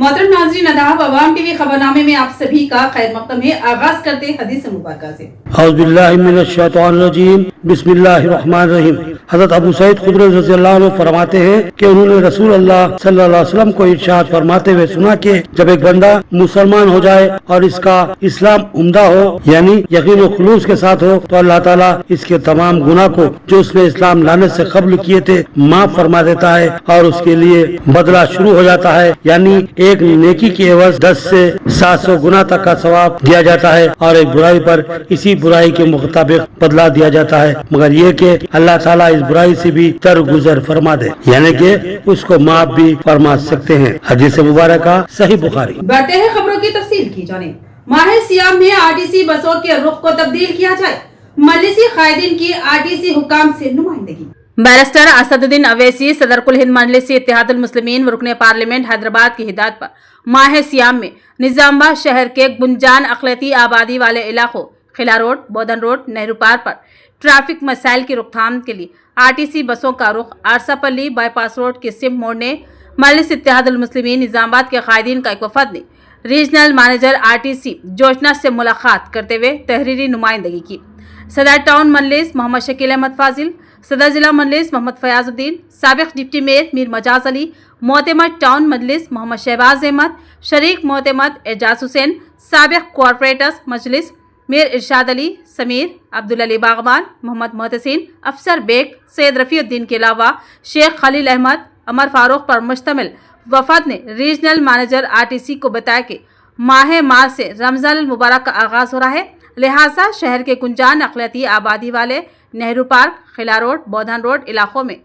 मोहतरम नाज़रीन, आदाब। अवाम टीवी खबरनामे में आप सभी का खैर मक़दम है। आगाज करते हदीस मुबारक से। औज़ुबिल्लाहि मिनश्शैतानिर्रजीम, बिस्मिल्लाहिर्रहमानिर्रहीम। हज़रत अबू सईद खुदरी रज़ियल्लाहु अन्हु फरमाते हैं कि उन्होंने रसूल अल्लाह सल्लल्लाहु अलैहि वसल्लम को इरशाद फरमाते हुए सुना कि जब एक बंदा मुसलमान हो जाए और इसका इस्लाम उम्दा हो, यानी यकीन और खुलूस के साथ हो, तो अल्लाह ताला इसके तमाम गुनाह को जो उसने इस्लाम लाने से कब्ल किए थे माफ फरमा देता है और उसके लिए बदला शुरू हो जाता है, यानी एक नेकी की एवज 10 से 700 गुना तक का सवाब दिया जाता है और एक बुराई पर इसी बुराई के मुताबिक बदला दिया जाता है, मगर ये कि अल्लाह ताला इस बुराई से भी दरगुजर फरमा दे, यानी कि उसको माफ भी फरमा सकते हैं। हदीस मुबारक सही बुखारी। बढ़ते हैं खबरों की तफसील की जाने। माह सियाम में आरटीसी बसों के रुख को तब्दील किया जाए, मजलिसी कायदीन की आरटीसी हुकाम से नुमाइंदगी। बैरिस्टर असदुद्दीन अवैसी सदर कुल हिंद मजलिसी इत्तेहादुल मुस्लिमीन व रुकने पार्लियामेंट हैदराबाद की हिदायत पर माह सियाम में निजामाबाद शहर के गुंजान अक़लियती आबादी वाले इलाकों खिला रोड, बोधन रोड, नेहरू पार्क पर ट्रैफिक मसाइल की रोकथाम के लिए आरटीसी बसों का रुख आरसापल्ली बाईपास रोड के सिम मोड़ने मजलिस इत्तेहादुल मुस्लिमीन निजामाबाद के कायदीन का एक वफद ने रीजनल मैनेजर आरटीसी जोशना से मुलाकात करते हुए तहरीरी नुमाइंदगी की। सदर टाउन मजलिस मोहम्मद शकील अहमद फाजिल, सदर जिला मजलिस मोहम्मद फयाजुद्दीन, साबिक डिप्टी मेयर मीर मजाज अली, मोहतमद टाउन मजलिस मोहम्मद शहबाज अहमद, शरीक मोहतमद एजाज हुसैन, साबिक कॉर्पोरेटर्स मजलिस मीर इरशाद अली, समीर, अब्दुल अली बागबान, मोहम्मद मोहतसिन, अफसर बेग, सैयद रफ़ीउद्दीन के अलावा शेख खलील अहमद, अमर फारूक पर मुश्तमिल वफद ने रीजनल मैनेजर आरटीसी को बताया कि माह मार्च से रमज़ान मुबारक का आगाज़ हो रहा है, लिहाजा शहर के गुंजान अक़लियती आबादी वाले नेहरू पार्क, खिला रोड, बोधन रोड इलाकों में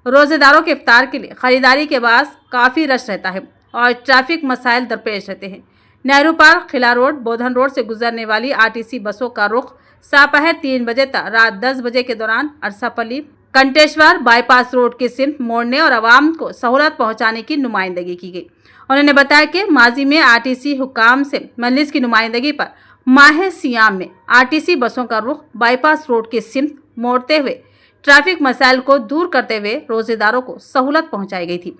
रोज़ेदारों के इफ्तार के लिए ख़रीदारी के बाद काफ़ी रश रहता है और ट्रैफिक मसाइल दरपेश रहते हैं। नेहरू पार्क, खिला रोड, बोधन रोड से गुजरने वाली आरटीसी बसों का रुख दोपहर 3 बजे तक रात 10 बजे के दौरान अरसापल्ली, कंटेश्वर, बाईपास रोड के सिम मोड़ने और आवाम को सहूलत पहुँचाने की नुमाइंदगी की गई। उन्होंने बताया कि माजी में आरटीसी हुकाम से मजलिस की नुमाइंदगी पर माह सियाम में आरटीसी बसों का रुख बाईपास रोड के सिम मोड़ते हुए ट्रैफिक मसाइल को दूर करते हुए रोजेदारों को सहूलत पहुंचाई गई थी।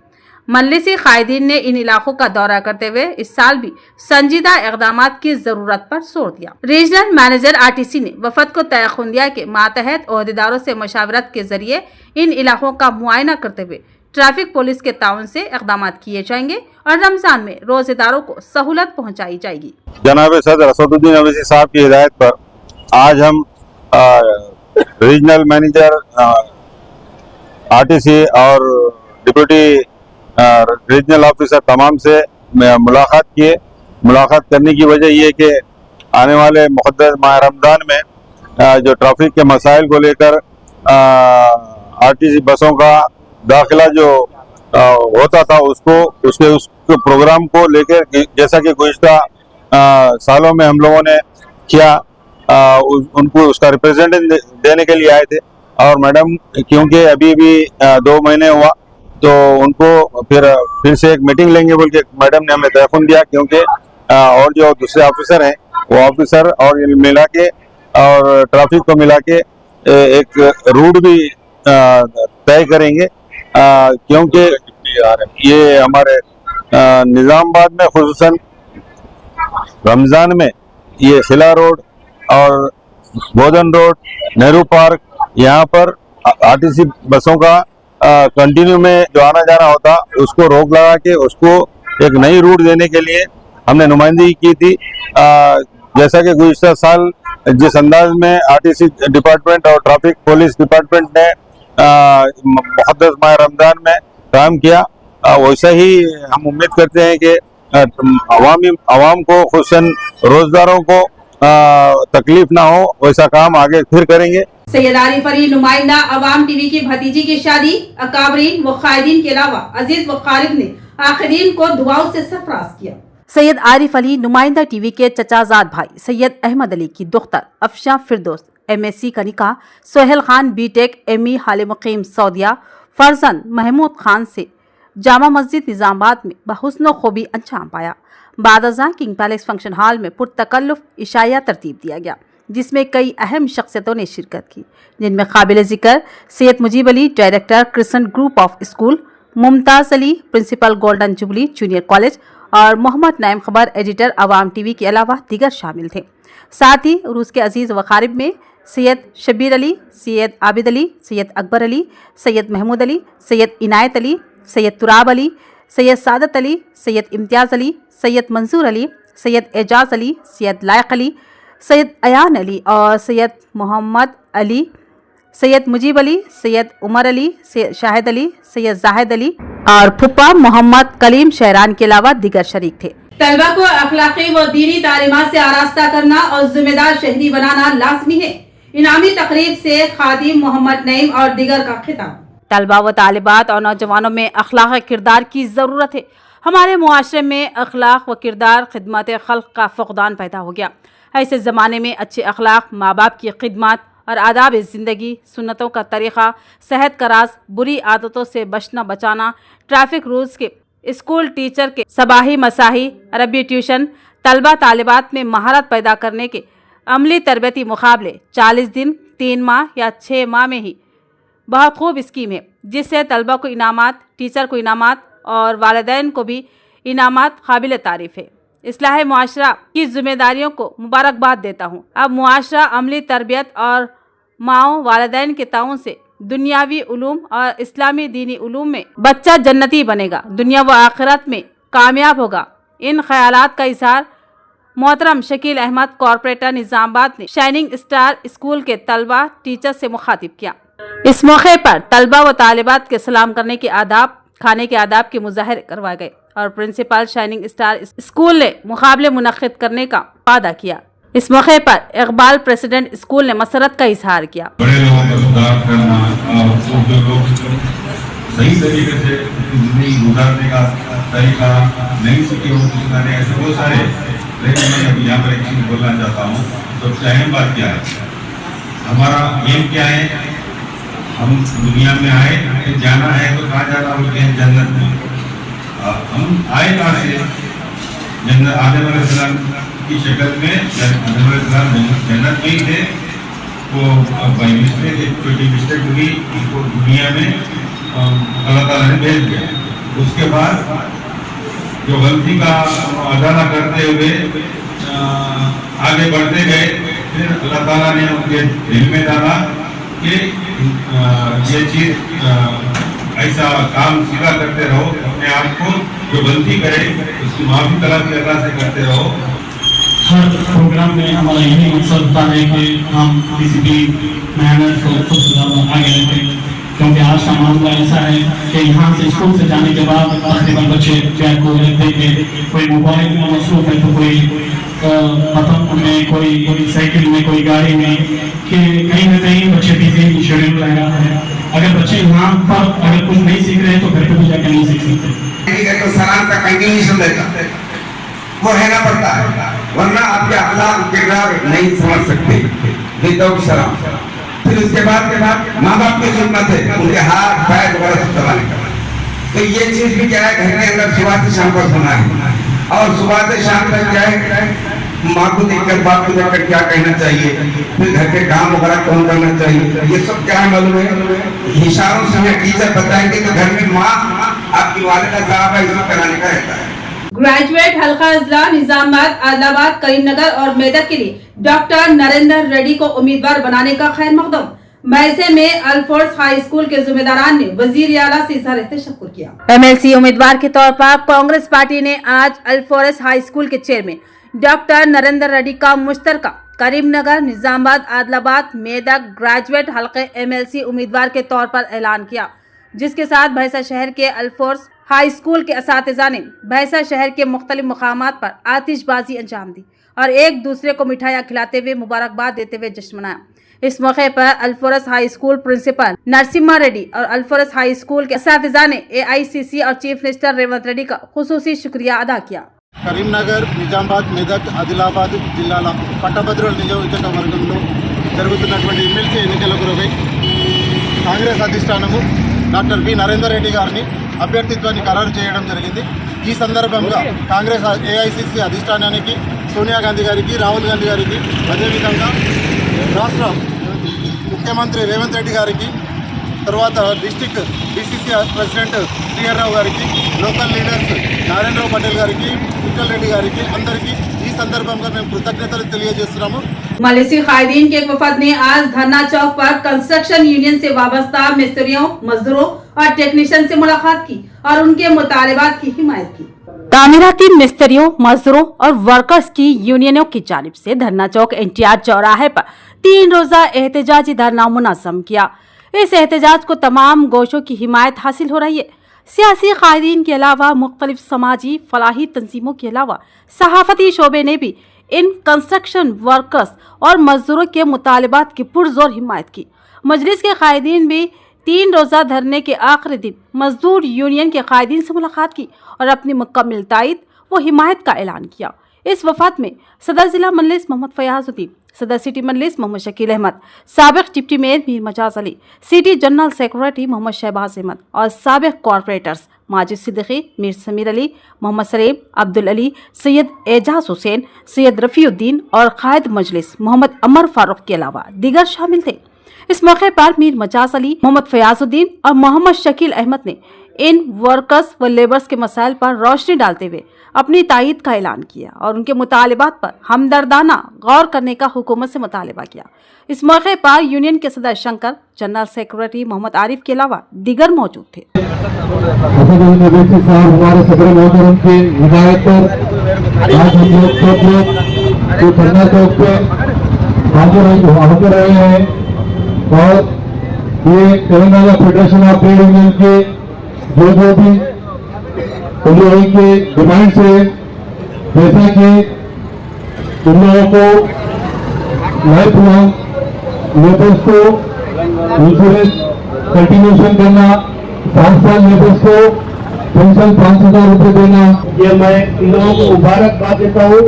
मजलिसी कायदीन ने इन इलाकों का दौरा करते हुए इस साल भी संजीदा इक़दामात की जरूरत पर जोर दिया। रीजनल मैनेजर आरटीसी ने वफद को तयख्खुन दिया कि मातहत ओहदेदारों से मशावरत के जरिए इन इलाकों का मुआयना करते हुए ट्रैफिक पुलिस के ताउन से इक़दामात किए जाएंगे और रमजान में रोजेदारों को सहूलत पहुँचाई जाएगी। जनाब सदर असदुद्दीन अवैसी साहब की हिदायत पर आज हम रीजनल मैनेजर आरटीसी और डिप्टी रीजनल ऑफिसर तमाम से मुलाकात किए। मुलाकात करने की वजह ये कि आने वाले मुक़द्दस माह रमज़ान में जो ट्रैफिक के मसाइल को लेकर आरटीसी बसों का दाखिला जो होता था उस प्रोग्राम को लेकर, जैसा कि गुज़िश्ता सालों में हम लोगों ने किया, उनको उसका रिप्रेजेंटेशन देने के लिए आए थे। और मैडम क्योंकि अभी भी 2 महीने हुआ तो उनको फिर से एक मीटिंग लेंगे बोल के मैडम ने हमें तयख्खुन दिया, क्योंकि और जो दूसरे ऑफिसर हैं वो ऑफिसर और मिला के और ट्रैफिक को मिला के एक रूट भी तय करेंगे, क्योंकि ये हमारे निजामाबाद में खुसूसन रमज़ान में ये खिला रोड और बोधन रोड, नेहरू पार्क, यहाँ पर आरटीसी बसों का कंटिन्यू में जो आना जाना होता उसको रोक लगा के उसको एक नई रूट देने के लिए हमने नुमाइंदगी की थी। जैसा कि गुज़िश्ता साल जिस अंदाज में आरटीसी डिपार्टमेंट और ट्रैफिक पुलिस डिपार्टमेंट ने मुक़द्दस माह रमज़ान में काम किया, वैसा ही हम उम्मीद करते हैं कि आवाम को खुसूसन रोजगारों को तकलीफ ना हो, वैसा काम आगे फिर करेंगे। सैयद आरिफ अली नुमाइंदा अवाम टीवी की भतीजी की शादी, अकाबरीन व कायदीन के अलावा अजीज व कारिब ने आखिरीन को दुआओं से सरफराज किया। सैयद आरिफ अली नुमाइंदा टीवी के चचाजाद भाई सैयद अहमद अली की दुख्तर अफशा फिरदौस MSc का निकाह सोहेल खान BTech ME हाल मुकीम सऊदिया फरजंद महमूद खान से जामा मस्जिद निजामाबाद में बहुस्न खूबी अंजाम पाया। बादअज़ां किंग पैलेस फंक्शन हॉल में पुरतकल्लुफ इशाया तरतीब दिया गया, जिसमें कई अहम शख्सियतों ने शिरकत की, जिनमें काबिल ज़िक्र Syed Mujeeb Ali, director Crescent Group of School, Mumtaz Ali, principal Golden Jubilee Junior College और मोहम्मद नईम खबर एडिटर अवाम टीवी के अलावा दीगर शामिल थे। साथ ही उर्स के अजीज़ वखारिब में सैयद शब्बीर अली, सैयद आबिद अली, सैयद अकबर अली, सैयद महमूद अली, सैयद इनायत अली, सैयद तुराब अली, सैयद सादत अली, सैयद इम्तियाज़ अली, सैयद मंसूर अली, सैयद एजाज अली, सैयद लायक अली, सैयद अयान अली और सैयद मोहम्मद अली, सैयद मुजीब अली, सैयद उमर अली, सैयद शाहिद अली, सैयद जाहिद अली और फुप्पा मोहम्मद कलीम शहरान के अलावा दीगर शरीक थे। तलबा को अखलाकी व दीनी तालीमात से आरास्ता करना और जिम्मेदार शहरी बनाना लाजमी है। इनामी तकरीब से खादिम मोहम्मद नईम और दीगर का खिताब। तलबा व तालिबात और नौजवानों में अखलाक किरदार की ज़रूरत है। हमारे मुआशरे में अखलाक व किरदार खिदमत खल्क का फ़क़दान पैदा हो गया। ऐसे ज़माने में अच्छे अखलाक, माँ बाप की खिदमत और आदाब ज़िंदगी, सुन्नतों का तरीक़ा, सेहत का राज, बुरी आदतों से बचना बचाना, ट्रैफिक रूल्स के, स्कूल टीचर के सबाही मसाही, अरबी ट्यूशन, तलबा तालिबात में महारत पैदा करने के अमली तरबियती मुकाबले 40 दिन, 3 माह या 6 माह में ही बहुत खूब स्कीम है, जिससे तलबा को इनामात, टीचर को इनामात और वालिदैन को भी इनामात काबिल तारीफ़ है। इस्लाह मुआशरा की जिम्मेदारियों को मुबारकबाद देता हूँ। अब मुआशरा अमली तरबियत और माओ वालिदैन के ताउन से दुनियावी उलूम और इस्लामी दीनी उलूम में बच्चा जन्नती बनेगा, दुनिया व आखिरत में कामयाब होगा। इन ख्यालात का इजहार मोहतरम शकील अहमद कॉरपोरेटर निज़ामाबाद ने शाइनिंग स्टार स्कूल के तलबा टीचर से मुखातिब किया। इस मौके पर तलबा व तालिबात के सलाम करने के आदाब, खाने के आदाब के मुजाहिरे करवाए गए और प्रिंसिपल शाइनिंग स्टार स्कूल ने मुकाबले मुनक्किद करने का वादा किया। इस मौके पर इकबाल प्रेसिडेंट स्कूल ने मसरत का इजहार किया। बड़े लोगों का सुधार करना और जो लोग सही तरीके से जिंदगी गुजारने का तरीका नहीं सीखे हो सिखाने, ऐसे बहुत सारे, लेकिन मैं अभी यहाँ पर एक चीज बोलना चाहता हूँ। सबसे अहम बात क्या है, हमारा एम क्या है, हम दुनिया में आए, जाना है तो कहाँ जाना, बोलते हैं जन्नत में। हम आए कहाँ से, जन्नत आने वाले सलाम की शक्ल में, आने वाले सलाम जन्नत में ही थे। वो बाई मिस्टेक, एक छोटी मिस्टेक हुई, उनको दुनिया में अल्लाह ताला ने भेज दिया। उसके बाद जो गलती का अदाना करते हुए आगे बढ़ते गए, फिर अल्लाह ताला ने उनके दिल में डाला कि ये चीज ऐसा काम सीधा करते रहो, अपने आप को जो गलती करे उसकी माफी तलब अल्लाह से करते रहो। हर प्रोग्राम में हमारा यही मकसद होता है कि हम किसी भी मेहनत को खुद सुधारना आगे रखें, क्योंकि आज का मामला ऐसा है कि यहाँ से स्कूल से जाने के बाद तकरीबन बच्चे बैग को रखते हैं, कोई मोबाइल में मसरूफ है तो कोई पतंग में, कोई साइकिल में, कोई गाड़ी में, कि कहीं ना कहीं बच्चे बिजी शेड्यूल लग रहा है। अगर बच्चे यहाँ पर अगर कुछ नहीं सीख रहे हैं तो घर पे भी जाकर नहीं सीख सकते। तो सलाम का कंटिन्यूएशन रहता वो रहना पड़ता है, वरना आपके अखलाक किरदार नहीं समझ सकते। विदाउट सलाम, फिर उसके बाद माँ बाप की खिदमत है, उनके हाथ पैर वगैरह सब दबाने का। तो ये चीज भी क्या है, घर के अंदर सुबह से शाम पर होना है, और सुबह से शाम तक क्या है, माँ को देखकर, बाप को देखकर क्या कहना चाहिए, फिर घर के काम वगैरह कौन करना चाहिए, ये सब क्या है मालूम है। इशारों से हमें टीचर बताएंगे तो घर में माँ आपकी वालिदा साहब है, इसको कराने का रहता है। ग्रेजुएट हल्का अजला निजामाबाद, आदिलाबाद, करीमनगर और मेदक के लिए डॉक्टर नरेंद्र रेड्डी को उम्मीदवार बनाने का खैर मकदम। मैसे में अल्फोर्स हाई स्कूल के जिम्मेदारान ने वजीर आला से इजहार तशक्कुर किया। एमएलसी उम्मीदवार के तौर पर कांग्रेस पार्टी ने आज अल्फोर्स हाई स्कूल के चेयरमैन डॉक्टर नरेंद्र रेड्डी का मुश्तरका करीमनगर, निजामाबाद, आदिलाबाद, मेदक ग्रेजुएट हल्के एमएलसी उम्मीदवार के तौर पर ऐलान किया, जिसके साथ भैंसा शहर के अल्फोर्स हाई स्कूल के असातिज़ा ने भैंसा शहर के मुख्तलिफ मकामात पर आतिशबाजी अंजाम दी और एक दूसरे को मिठाइयाँ खिलाते हुए मुबारकबाद देते हुए जश्न मनाया। इस मौके पर Alphores high school principal Narasimha Reddy और अल्फोर्स हाई स्कूल के असातिज़ा ने AICC और चीफ मिनिस्टर रेवंत रेड्डी का खुसूसी शुक्रिया अदा किया। కరీంనగర్, నిజామాబాద్, మెదక్, ఆదిలాబాద్ జిల్లాల పట్టభద్రుల నియోజకవర్గంలో జరుగుతున్నటువంటి ఎమ్మెల్సీ ఎన్నికల కొరకై కాంగ్రెస్ అధిష్టానము డాక్టర్ బి నరేందర్ రెడ్డి గారిని అభ్యర్థిత్వాన్ని ఖరారు చేయడం జరిగింది। ఈ సందర్భంగా కాంగ్రెస్ AICC అధిష్టానానికి, సోనియా గాంధీ గారికి, రాహుల్ గాంధీ గారికి, అదేవిధంగా రాష్ట్ర ముఖ్యమంత్రి రేవంత్ రెడ్డి గారికి, తర్వాత డిస్టిక్ పిసిసి ప్రెసిడెంట్ శ్రీహర్రావు గారికి, లోకల్ లీడర్స్ నారాయణరావు పటేల్ గారికి, విఠల్ రెడ్డి గారికి అందరికీ ఈ సందర్భంగా మేము కృతజ్ఞతలు తెలియజేస్తున్నాము. मलेसी कायदीन के एक वफद ने आज धरना चौक पर कंस्ट्रक्शन यूनियन से वाबस्ता मिस्त्रियों, मजदूरों और टेक्नीशियन से मुलाकात की और उनके मुतालिबात की हिमायत की। तामीराती मिस्त्रियों, मजदूरों और वर्कर्स की यूनियनों की जानिब से धरना चौक एनटीआर चौराहे पर 3 रोजा एहतजाजी धरना मुनज़्ज़म किया। इस एहतजाज को तमाम गोशों की हिमायत हासिल हो रही है। सियासी कायदीन के अलावा मुख्तलिफ समाजी फलाही तंजीमों के अलावा सहाफती शोबे ने भी इन कंस्ट्रक्शन वर्कर्स और मजदूरों के मुतालिबात की पुरजोर हिमायत की। मजलिस के कायदीन भी 3 रोज़ा धरने के आखिरी दिन मजदूर यूनियन के कायदीन से मुलाकात की और अपनी मुकम्मल तायद व हिमायत का ऐलान किया। इस वफात में सदर जिला मजलिस मोहम्मद फयाजुद्दीन, सदर सिटी मजलिस मोहम्मद शकील अहमद, साबिक deputy mayor Mir Majaz Ali, city general secretary Muhammad Shahbaz Ahmed और साबिक कॉरपोरेटर्स माजिद सिद्दीकी, मीर समीर अली, मोहम्मद सलीम, अब्दुल अली, सैयद एजाज हुसैन, सैयद रफ़ीउद्दीन और कायद मजलिस मोहम्मद अमर फारूक के अलावा दीगर शामिल थे। इस मौके पर मीर मजाज अली, मोहम्मद फयाजुद्दीन और मोहम्मद शकील अहमद ने इन वर्कर्स व लेबर्स के मसाइल पर रोशनी डालते हुए अपनी तायद का ऐलान किया और उनके मुतालिबात पर हमदर्दाना गौर करने का हुकूमत से मुतालबा किया। इस मौके पर यूनियन के सदर शंकर, जनरल सेक्रेटरी मोहम्मद आरिफ के अलावा दीगर मौजूद थे। हमारे सदर मोहतरम की हिदायत पर आज हम लोग सब लोग धरना चौक पे हाजिर रहे हैं और ये Telangana federation of trade union के जो भी एमओयू के डिमांड से, जैसा कि उन लोगों को लाइफ लॉन्ग लेबर्स को इंश्योरेंस कंटिन्यूशन करना, 5 साल लेबर्स को पेंशन 5,000 रुपये देना, ये मैं इन लोगों को मुबारकबाद देता हूँ।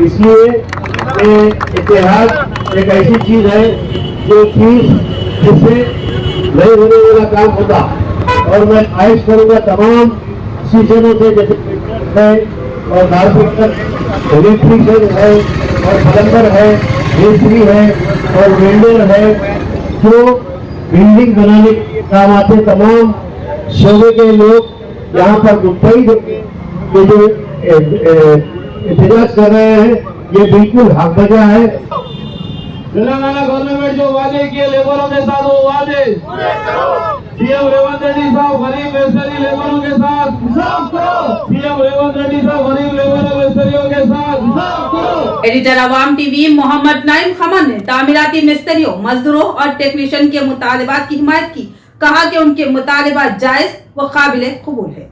इसलिए ये इतिहास एक ऐसी चीज है जो चीज जिससे नहीं होने वाला काम होता, और मैं ख्वाहिश करूंगा तमाम सीजनों से, जैसे है और कारपेंटर, इलेक्ट्रीशियन है और प्लम्बर है, मेस्त्री है और वेल्डर है, जो बिल्डिंग बनाने के काम आते, तमाम शोबे के लोग यहाँ पर मुतैद ये जो एहतजाज कर रहे हैं, ये बिल्कुल हक बजा है। तेलंगाना गवर्नमेंट जो वादे किए लेबरों के साथ, वो वादे सीएम रेवंत रेड्डी साहब गरीब मिस्त्री लेबरों के साथ, सीएम रेवंत रेड्डी साहब गरीब लेबरों मिस्त्रियों के साथ। एडिटर अवाम टीवी मोहम्मद नाइम खमन ने तामीराती मिस्त्रियों, मजदूरों और टेक्नीशियन के मुतालिबात की हिमायत की, कहा कि उनके मुतालिबात जायज व काबिल कबूल है।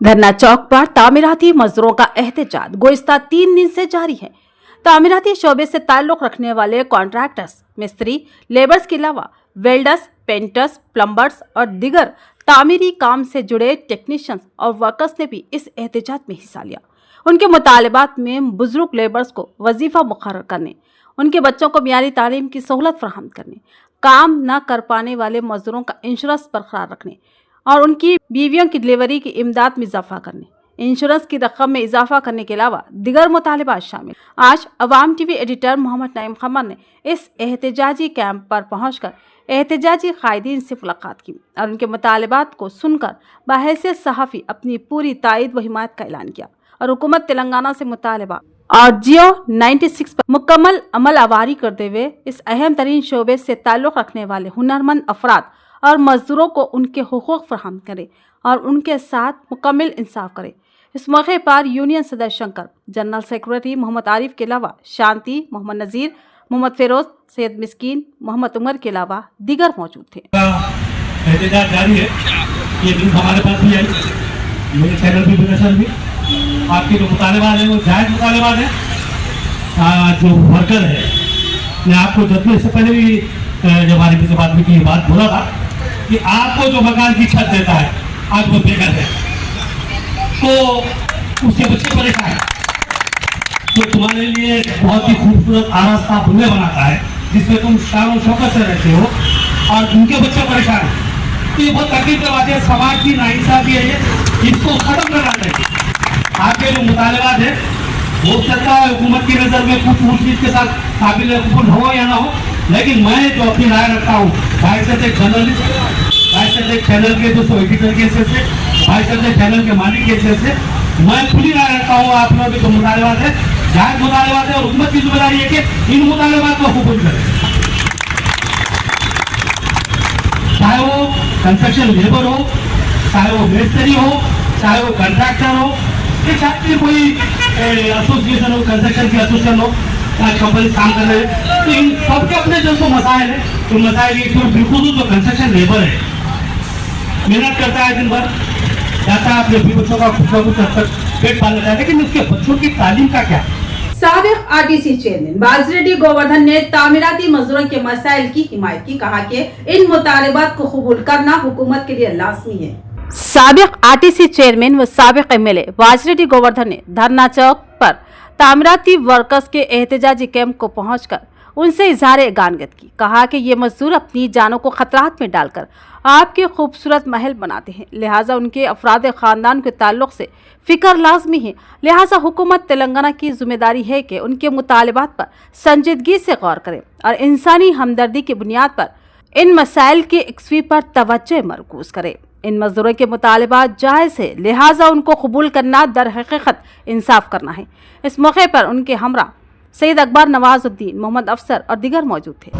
धरना चौक पर तामीराती मजदूरों का एहतजाज गुज़िश्ता 3 दिन से जारी है। तामीराती शोबे से ताल्लुक़ रखने वाले कॉन्ट्रैक्टर्स, मिस्त्री, लेबर्स के अलावा वेल्डर्स, पेंटर्स, प्लम्बर्स और दिगर तामीरी काम से जुड़े टेक्नीशियंस और वर्कर्स ने भी इस एहतजाज में हिस्सा लिया। उनके मुतालिबात में बुजुर्ग लेबर्स को वजीफ़ा मुकर्रर करने, उनके बच्चों को मियारी तालीम की सहूलत फराहम करने, काम न कर पाने वाले मजदूरों का इंश्योरेंस बरकरार रखने और उनकी बीवियों की डिलीवरी की इमदाद में इजाफा करने, इंश्योरेंस की रकम में इजाफा करने के अलावा दिगर मुतालिबात शामिल। आज अवाम टीवी एडिटर मोहम्मद नाइम खमन ने इस एहतजाजी कैंप पर पहुंचकर एहतजाजी कायदीन से मुलाकात की और उनके मुतालिबात को सुनकर बहैसियत सहाफ़ी अपनी पूरी तायद व हिमायत का ऐलान किया और हुकूमत तेलंगाना से मुतालबा और जियो 96 पर मुकम्मल अमल आवारी करते हुए इस अहम तरीन शोबे से ताल्लुक़ रखने वाले हुनरमंद अफराद और मजदूरों को उनके हुकूक फराहम करे और उनके साथ मुकम्मल इंसाफ करे। इस मौके पर यूनियन सदर शंकर, जनरल सेक्रेटरी मोहम्मद आरिफ के अलावा शांति, मोहम्मद नज़ीर, मोहम्मद फिरोज, सैयद मिस्कीन, मोहम्मद उमर के अलावा दीगर मौजूद थे। एहतजाज जारी है, ये न्यूज़ हमारे पास भी आई, मेरे चैनल भी प्रदर्शन भी, आपके जो मुतालिबात है वो जायज़ मुतालिबात है। जो वर्कर है, मैं आपको जब इससे पहले भी जब आरिफ से बात की बात बोला था कि आपको जो मकान की छत देता है, आज वो बेघर है, तो उसके बच्चे परेशान हैं, तो तुम्हारे लिए बहुत ही खूबसूरत आरास्ता बुले बनाता है जिसमें तुम शान और शौकत से रहते हो और उनके बच्चे परेशान हैं, तो ये बहुत तकलीफ की बात है। समाज की नाइंसाफी है, ये इसको खत्म करना चाहिए। आपके जो मुतालिबात है, हो सकता है हुकूमत की नज़र में कुछ उस चीज़ के साथ काबिल कबूल हो या ना हो, लेकिन मैं जो अपनी राय रखता हूँ, बाइक से एक जर्नलिस्ट वाइस चैंसलर चैनल के दोस्तों एडिटर की हैसियत से, वाइस चैंसलर चैनल के मालिक की हैसियत से मैं खुली राय रखता हूँ आप लोगों के जो मुतालबात है, जायज मुतालबात है, और हुकूमत की जिम्मेदारी है कि इन मुतालबात को कबूल करें, चाहे वो कंस्ट्रक्शन लेबर हो, चाहे वो मिस्त्री हो, चाहे वो कॉन्ट्रैक्टर हो, या चाहे कोई एसोसिएशन हो, कंस्ट्रक्शन की एसोसिएशन हो, कंपनी काम कर रहे हैं, तो इन सबके अपने जो मसाइल है, तो मसाइल ये बिल्कुल जो कंस्ट्रक्शन लेबर है, मेहनत करता है दिन भर, जाता है अपने बच्चों का कुछ ना कुछ हद तक पेट पालना चाहता है, लेकिन उसके बच्चों की तालीम का क्या? साबिक आरटीसी चेयरमैन बाजरेड्डी गोवर्धन ने तामीराती मजदूरों के मसाइल की हिमायत की, कहा कि इन मुतालबात को कबूल करना हुकूमत के लिए लाजमी है। साबिक आरटीसी चेयरमैन व साबिक एमएलए बाजरेड्डी गोवर्धन ने धरना चौक पर तामीराती वर्कर्स के एहतजाजी कैंप को पहुंचकर उनसे इजहार गानगत की, कहा कि ये मजदूर अपनी जानों को खतरात में डालकर आपके खूबसूरत महल बनाते हैं, लिहाजा उनके अफराद खानदान के ताल्लुक से फिक्र लाजमी है, लिहाजा हुकूमत तेलंगाना की जिम्मेदारी है कि उनके मुतालबात पर संजीदगी से गौर करे और इंसानी हमदर्दी की बुनियाद पर इन मसाइल के इक्स्वी पर तवज्जो मरकूज करे। इन मजदूरों के मुतालबात जायज़ है, लिहाजा उनको कबूल करना दर हकीकत इंसाफ करना है। इस मौके पर उनके हमरा सैयद अकबर, नवाजुद्दीन, मोहम्मद अफसर और दीगर मौजूद थे।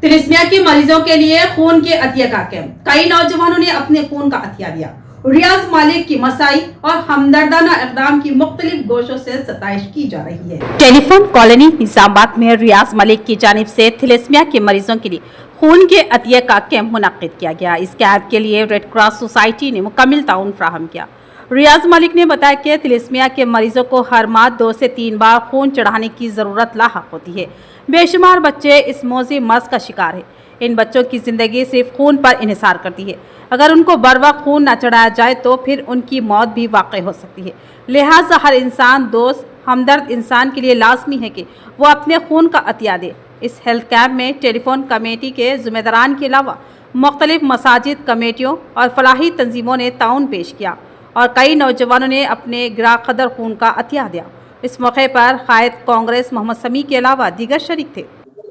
तिलिस्मिया के मरीजों के लिए खून के अतिया का कैंप, कई नौजवानों ने अपने खून का अतिया दिया। रियाज मालिक की मसाई और हमदर्दाना इक़दाम की मुख्तलिफ गोशों से सताइश की जा रही है। टेलीफोन कॉलोनी निजामाबाद में रियाज मालिक की जानिब से थिलिस्मिया के मरीजों के लिए खून के अतिया का कैंप मुनक्किद किया गया। इस कैंप के लिए रेड क्रॉस सोसाइटी ने मुकम्मल ताउन फ्राहम किया। रियाज मालिक ने बताया कि थिलिस्मिया के मरीजों को हर माह 2 से 3 बार खून चढ़ाने की ज़रूरत लाहक होती है। बेशुमार बच्चे इस मौजी मर्ज का शिकार है। इन बच्चों की ज़िंदगी सिर्फ खून पर इन्हिसार करती है। अगर उनको बर वक्त खून न चढ़ाया जाए तो फिर उनकी मौत भी वाक़ई हो सकती है। लिहाजा हर इंसान, दोस्त, हमदर्द इंसान के लिए लाजमी है कि वो अपने खून का अतिया दे। इस हेल्थ कैंप में टेलीफोन कमेटी के ज़िम्मेदारान के अलावा मुख्तलिफ मसाजिद कमेटियों और फलाही तंजीमों ने ताउन पेश किया और कई नौजवानों ने अपने गिरा कदर खून का अतिया दिया। इस मौके पर कायद कांग्रेस मोहम्मद समी के अलावा दीगर शरीक थे।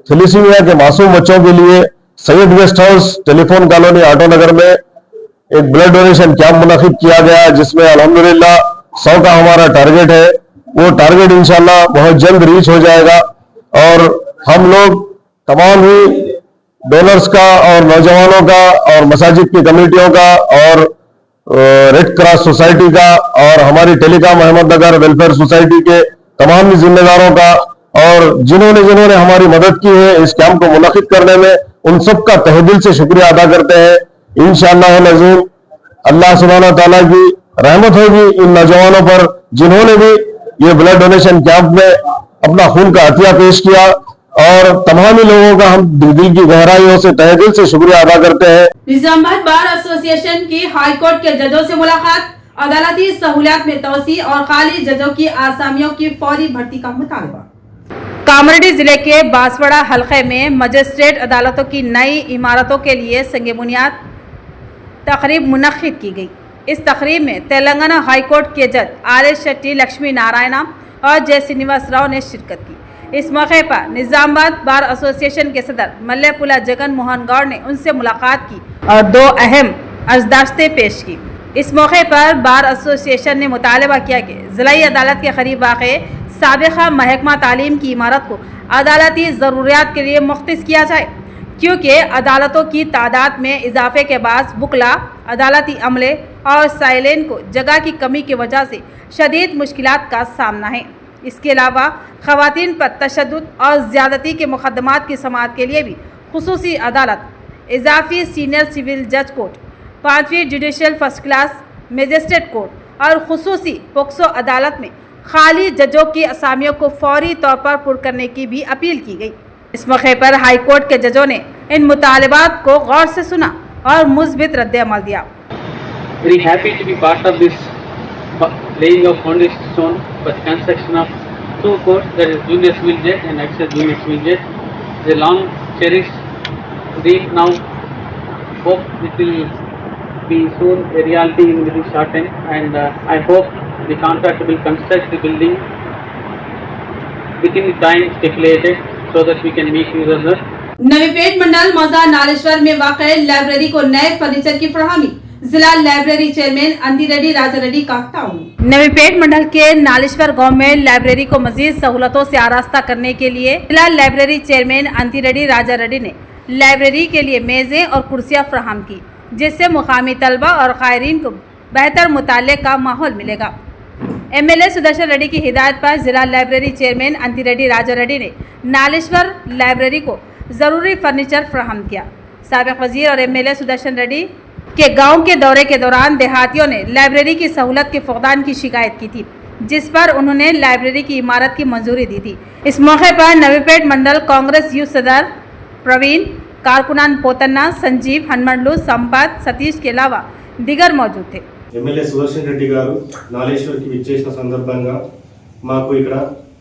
थैलेसीमिया के मासूम बच्चों के लिए Syed guest house telephone colony Auto Nagar में एक ब्लड डोनेशन कैंप मुनक्किद किया गया, जिसमें अल्हम्दुलिल्लाह 100 का हमारा टारगेट है। वो टारगेट इंशाल्लाह बहुत जल्द रीच हो जाएगा और हम लोग तमाम ही डोनर्स का और नौजवानों का और मसाजिद की कमेटियों का और रेड क्रॉस सोसाइटी का और हमारी टेलीकॉम अहमदनगर वेलफेयर सोसाइटी के तमाम ही जिम्मेदारों का और जिन्होंने हमारी मदद की है इस कैंप को मुनक्किद करने में, उन सब का तहे दिल से शुक्रिया अदा करते हैं। इंशाअल्लाह नज़ीम अल्लाह सुब्हानहू व तआला की रहमत होगी इन नौजवानों पर जिन्होंने भी ये ब्लड डोनेशन कैंप में अपना खून का अतिया पेश किया और तमाम लोगों का हम दिल की गहराइयों से तहे दिल से शुक्रिया अदा करते हैं। निजामाबाद बार एसोसिएशन की हाई कोर्ट के जजों से मुलाकात, अदालती सहूलियात में तोसी और खाली जजों की आसामियों की फौरी भर्ती का मुतालबा। कामारेड्डी जिले के बांसवाड़ा हलके में मजिस्ट्रेट अदालतों की नई इमारतों के लिए संग बुनियाद तकरीब मुनक्किद की गई। इस तकरीब में तेलंगाना हाई कोर्ट के जज आर.एस. शेट्टी, लक्ष्मी नारायणा और जय श्रीनिवास राव ने शिरकत की। इस मौके पर निजामाबाद बार एसोसिएशन के सदर मल्लेपुला जगन मोहन गौड़ ने उनसे मुलाकात की और 2 अहम अर्जदाश्तें पेश की। इस मौके पर बार एसोसिएशन ने मुतालबा किया कि ज़िलाई अदालत के करीब वाक़े साबिक़ा महकमा तालीम की इमारत को अदालती ज़रूरियात के लिए मुख्तस किया जाए, क्योंकि अदालतों की तादाद में इजाफे के बाद वकला, अदालती अमले और साइलेन को जगह की कमी की वजह से शदीद मुश्किलात का सामना है। इसके अलावा ख़वातीन पर तशद्दुद और ज़्यादती के मुक़दमात की समाअत के लिए भी खुसूसी अदालत, इजाफी सीनियर सिविल जज कोर्ट, 5वीं judicial first class magistrate court और खुसूसी पोक्सो अदालत में खाली जजों की असामियों को फौरी तौर पर पुर करने की भी अपील की गई। इस मौके पर हाई कोर्ट के जजों ने इन मुतालबात को गौर से सुना और मुस्बित रद्द अमल दिया। Very happy to be part of this laying of foundation stone for the construction of 2 courts, that is junior civil judge and extra junior civil judge. It's a long cherished dream now. Hope it will be soon a reality in very short time, and I hope the contractor will construct the building within the time stipulated so that we can make use of that. नवी पेट मंडल मौजा नालेश्वर में वाक़ library को नए furniture की फरहमी, जिला library chairman अंती रेड्डी राजा रेड्डी का ताउन। नवी पेट मंडल के नालेश्वर गांव में लाइब्रेरी को मजीद सहूलतों से आरास्ता करने के लिए जिला लाइब्रेरी चेयरमैन अंती रेड्डी राजा रेड्डी ने लाइब्रेरी के लिए मेजें और कुर्सियां फराहम की, जिससे मुकामी तलबा और क़ायरीन को बेहतर मुताले का माहौल मिलेगा। एमएलए सुदर्शन रेड्डी की हिदायत पर जिला लाइब्रेरी चेयरमैन अंती रेड्डी राजा रेड्डी ने नालेश्वर लाइब्रेरी को ज़रूरी फर्नीचर फराहम किया। साबिक़ वज़ीर और एमएलए सुदर्शन रेड्डी के गांव के दौरे के दौरान देहातियों ने लाइब्रेरी की सहूलत के फुक़दान की शिकायत की थी, जिस पर उन्होंने लाइब्रेरी की इमारत की मंजूरी दी थी। इस मौके पर नवीपेट मंडल कांग्रेस यूथ सदर प्रवीण, कारकुनान पोतन्ना, संजीव, हनुमंडलू, संपत, सतीश के अलावा दिगर मौजूद थे। ఎమ్మెల్యే సుదర్శన్ రెడ్డి గారు నాలేశ్వర్కి విచ్చేసిన సందర్భంగా మాకు ఇక్కడ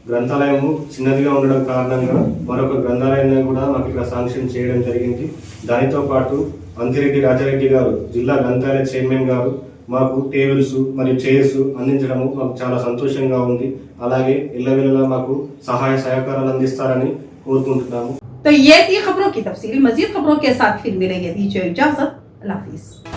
గ్రంథాలయము చిన్నదిగా ఉండడం కారణంగా మరొక గ్రంథాలయాన్ని కూడా మాకు ఇక్కడ శాంక్షన్ చేయడం జరిగింది. దానితో పాటు అంతిరెడ్డి రాజారెడ్డి గారు జిల్లా గ్రంథాలయ చైర్మన్ గారు మాకు టేబుల్స్ మరియు చైర్స్ అందించడము మాకు చాలా సంతోషంగా ఉంది. అలాగే ఎల్లవేళలా మాకు సహాయ సహకారాలు అందిస్తారని కోరుకుంటున్నాము. तो ये थी खबरों की तफसील। मजीद खबरों के साथ फिर मिलेंगे। दीजिए इजाजत, अल्लाह हाफिज़।